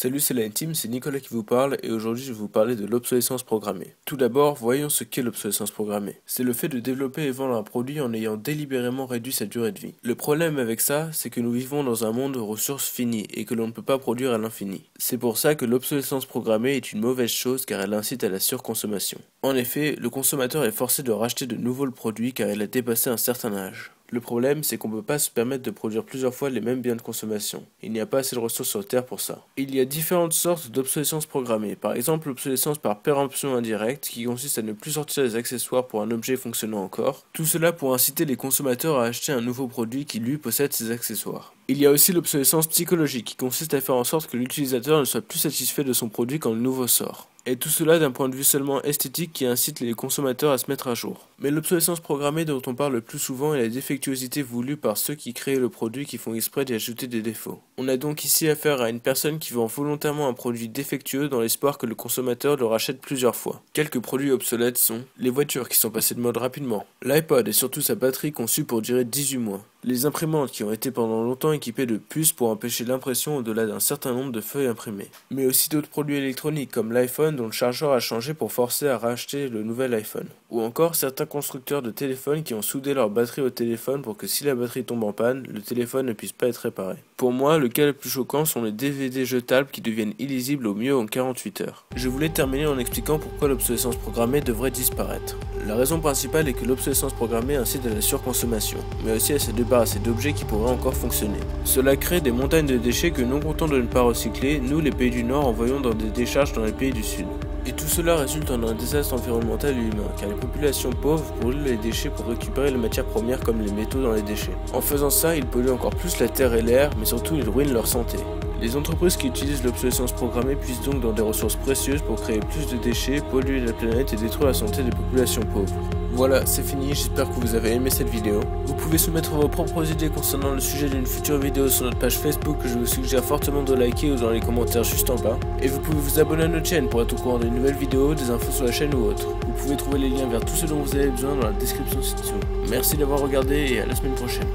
Salut, c'est la team, c'est Nicolas qui vous parle et aujourd'hui je vais vous parler de l'obsolescence programmée. Tout d'abord, voyons ce qu'est l'obsolescence programmée. C'est le fait de développer et vendre un produit en ayant délibérément réduit sa durée de vie. Le problème avec ça, c'est que nous vivons dans un monde de ressources finies et que l'on ne peut pas produire à l'infini. C'est pour ça que l'obsolescence programmée est une mauvaise chose car elle incite à la surconsommation. En effet, le consommateur est forcé de racheter de nouveau le produit car il a dépassé un certain âge. Le problème, c'est qu'on ne peut pas se permettre de produire plusieurs fois les mêmes biens de consommation. Il n'y a pas assez de ressources sur Terre pour ça. Il y a différentes sortes d'obsolescence programmée. Par exemple, l'obsolescence par péremption indirecte, qui consiste à ne plus sortir les accessoires pour un objet fonctionnant encore. Tout cela pour inciter les consommateurs à acheter un nouveau produit qui lui possède ces accessoires. Il y a aussi l'obsolescence psychologique, qui consiste à faire en sorte que l'utilisateur ne soit plus satisfait de son produit quand le nouveau sort. Et tout cela d'un point de vue seulement esthétique qui incite les consommateurs à se mettre à jour. Mais l'obsolescence programmée dont on parle le plus souvent est la défectuosité voulue par ceux qui créent le produit qui font exprès d'y ajouter des défauts. On a donc ici affaire à une personne qui vend volontairement un produit défectueux dans l'espoir que le consommateur le rachète plusieurs fois. Quelques produits obsolètes sont les voitures qui sont passées de mode rapidement, l'iPod et surtout sa batterie conçue pour durer 18 mois, les imprimantes qui ont été pendant longtemps équipées de puces pour empêcher l'impression au-delà d'un certain nombre de feuilles imprimées, mais aussi d'autres produits électroniques comme l'iPhone dont le chargeur a changé pour forcer à racheter le nouvel iPhone, ou encore certains constructeurs de téléphones qui ont soudé leur batterie au téléphone pour que si la batterie tombe en panne, le téléphone ne puisse pas être réparé. Pour moi, le cas le plus choquant sont les DVD jetables qui deviennent illisibles au mieux en 48 heures. Je voulais terminer en expliquant pourquoi l'obsolescence programmée devrait disparaître. La raison principale est que l'obsolescence programmée incite à la surconsommation, mais aussi à se débarrasser d'objets qui pourraient encore fonctionner. Cela crée des montagnes de déchets que non contents de ne pas recycler, nous les pays du Nord envoyons dans des décharges dans les pays du Sud. Et tout cela résulte en un désastre environnemental et humain, car les populations pauvres brûlent les déchets pour récupérer les matières premières comme les métaux dans les déchets. En faisant ça, ils polluent encore plus la terre et l'air, mais surtout ils ruinent leur santé. Les entreprises qui utilisent l'obsolescence programmée puissent donc dans des ressources précieuses pour créer plus de déchets, polluer la planète et détruire la santé des populations pauvres. Voilà, c'est fini, j'espère que vous avez aimé cette vidéo. Vous pouvez soumettre vos propres idées concernant le sujet d'une future vidéo sur notre page Facebook que je vous suggère fortement de liker ou dans les commentaires juste en bas. Et vous pouvez vous abonner à notre chaîne pour être au courant des nouvelles vidéos, des infos sur la chaîne ou autres. Vous pouvez trouver les liens vers tout ce dont vous avez besoin dans la description ci-dessous. Merci d'avoir regardé et à la semaine prochaine.